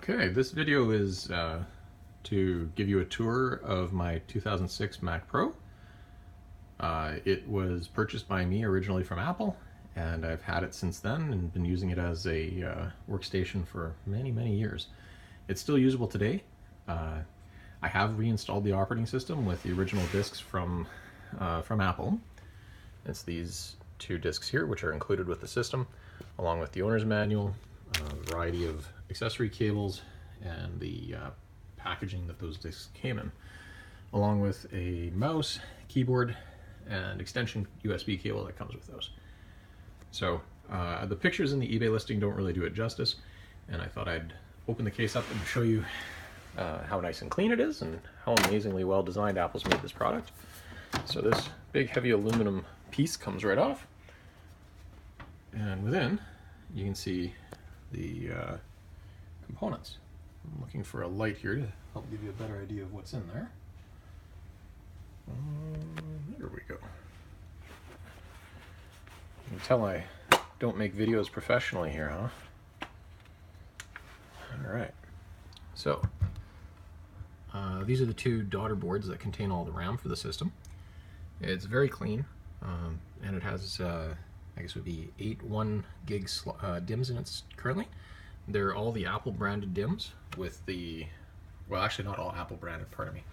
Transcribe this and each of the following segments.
Okay, this video is to give you a tour of my 2006 Mac Pro. It was purchased by me originally from Apple, and I've had it since then and been using it as a workstation for many years. It's still usable today. I have reinstalled the operating system with the original discs from Apple. It's these two discs here, which are included with the system, along with the owner's manual, a variety of accessory cables, and the packaging that those discs came in, along with a mouse, keyboard, and extension USB cable that comes with those. So the pictures in the eBay listing don't really do it justice, and I thought I'd open the case up and show you how nice and clean it is and how amazingly well designed Apple's made this product. So this big heavy aluminum piece comes right off, and within you can see the components. I'm looking for a light here to help give you a better idea of what's in there. There we go. You can tell I don't make videos professionally here, huh? Alright, so these are the two daughter boards that contain all the RAM for the system. It's very clean, and it has I guess it would be 8 1 gig DIMMs in it currently. They're all the Apple branded DIMMs with the, well, actually not all Apple branded, pardon me.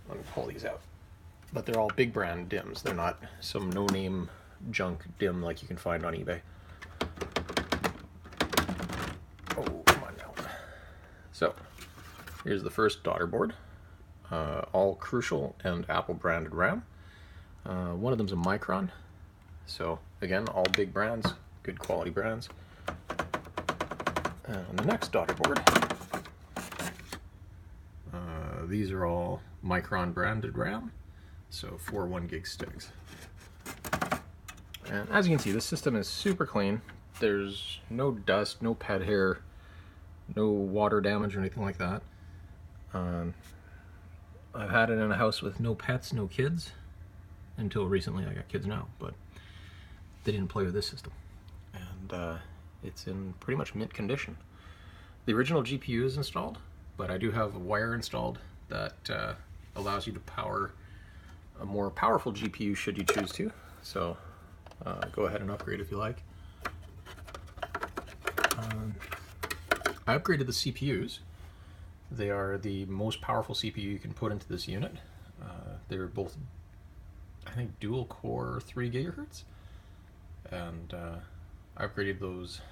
Let me pull these out. But they're all big brand DIMMs. They're not some no-name junk DIMM like you can find on eBay. Oh, come on now. So, here's the first daughter board. All Crucial and Apple branded RAM. One of them's a Micron. So, again, all big brands, good quality brands. And the next daughter board, these are all Micron branded RAM, so 4 1 gig sticks. And as you can see, this system is super clean. There's no dust, no pet hair, no water damage or anything like that. I've had it in a house with no pets, no kids, until recently. I got kids now, but they didn't play with this system. And it's in pretty much mint condition. The original GPU is installed, but I do have a wire installed that allows you to power a more powerful GPU should you choose to. So go ahead and upgrade if you like. I upgraded the CPUs. They are the most powerful CPU you can put into this unit. They're both, I think, dual core 3 gigahertz. And I upgraded those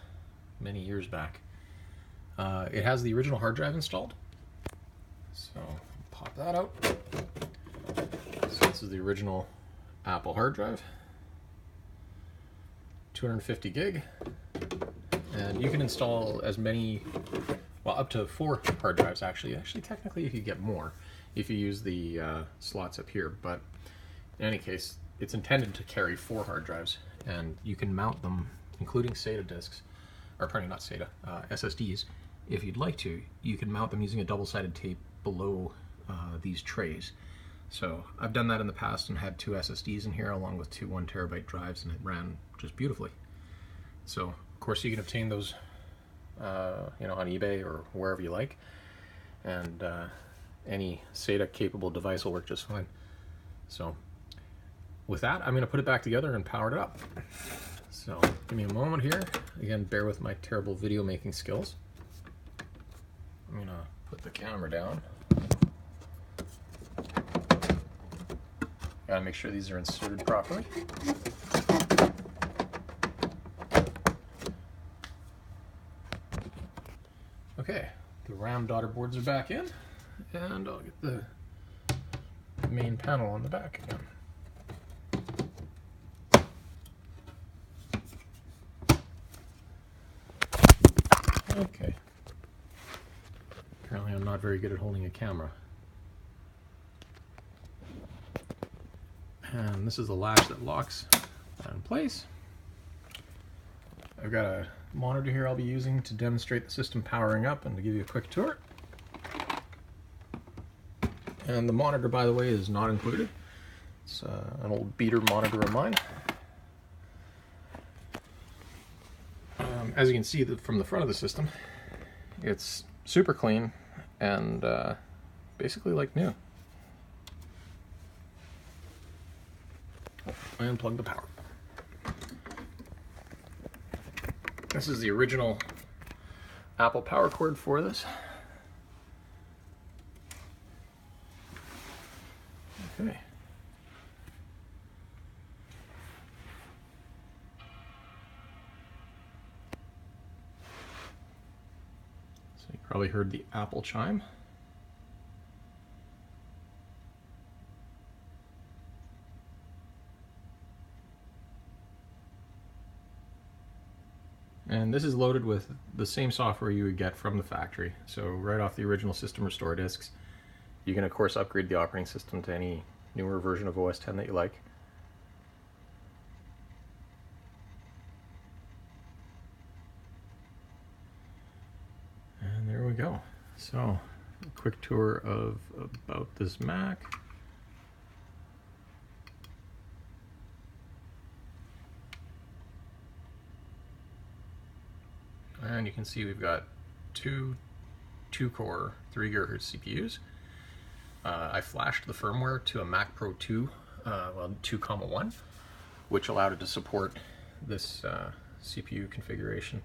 many years back. It has the original hard drive installed, so pop that out. So this is the original Apple hard drive, 250 gig, and you can install as many, well, up to 4 hard drives actually. Actually, technically you could get more if you use the slots up here, but in any case, it's intended to carry 4 hard drives. And you can mount them, including SATA disks, or pardon me, not SATA, SSDs. If you'd like to, you can mount them using a double-sided tape below these trays. So I've done that in the past and had 2 SSDs in here along with 2 1 terabyte drives, and it ran just beautifully. So of course you can obtain those, on eBay or wherever you like, and any SATA capable device will work just fine. So with that, I'm going to put it back together and power it up. So give me a moment here. Again, bear with my terrible video making skills. I'm going to put the camera down. Gotta make sure these are inserted properly. Okay, the RAM daughter boards are back in, and I'll get the main panel on the back again. Okay. Apparently I'm not very good at holding a camera. And this is the latch that locks that in place. I've got a monitor here I'll be using to demonstrate the system powering up and to give you a quick tour. And the monitor, by the way, is not included. It's an old beater monitor of mine. As you can see from the front of the system, it's super clean and basically like new. I unplug the power. This is the original Apple power cord for this. Okay. So you probably heard the Apple chime. And this is loaded with the same software you would get from the factory. So right off the original System Restore disks. You can of course upgrade the operating system to any newer version of OS X that you like. And there we go. So a quick tour of about this Mac. And you can see we've got two core 3 GHz CPUs. I flashed the firmware to a Mac Pro 2, 2.1, which allowed it to support this CPU configuration.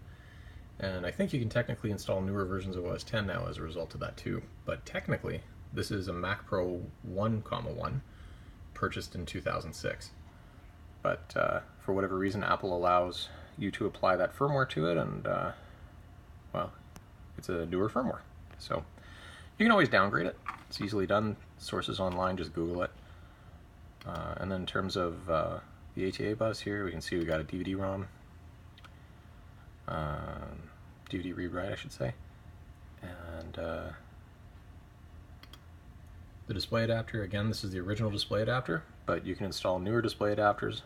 And I think you can technically install newer versions of OS X now as a result of that too. But technically, this is a Mac Pro 1.1 purchased in 2006. But for whatever reason, Apple allows you to apply that firmware to it, and well, it's a newer firmware. So you can always downgrade it. It's easily done. Sources online, just Google it. And then in terms of the ATA bus here, we can see we got a DVD-ROM, DVD read-write, I should say, and the display adapter. Again, this is the original display adapter, but you can install newer display adapters.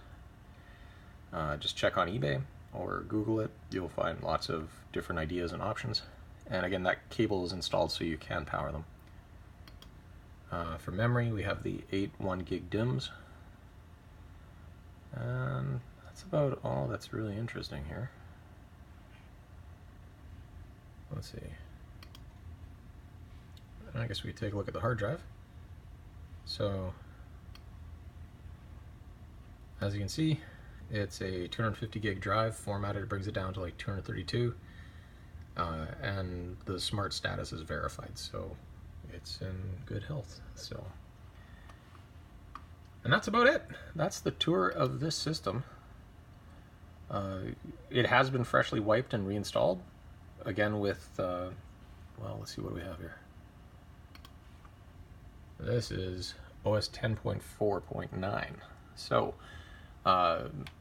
Just check on eBay or Google it. You'll find lots of different ideas and options. And again, that cable is installed so you can power them. For memory, we have the 8 1-gig DIMMs. And that's about all that's really interesting here. Let's see. I guess we could take a look at the hard drive. So, as you can see, it's a 250 gig drive formatted. It brings it down to like 232. And the smart status is verified, so it's in good health. So, and that's about it. That's the tour of this system. It has been freshly wiped and reinstalled, again with, well, let's see what we have here. This is OS 10.4.9. So,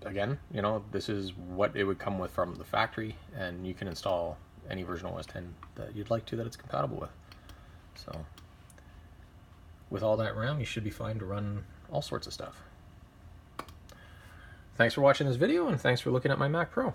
again, you know, this is what it would come with from the factory, and you can install any version of OS X that you'd like to that it's compatible with. So, with all that RAM, you should be fine to run all sorts of stuff. Thanks for watching this video, and thanks for looking at my Mac Pro.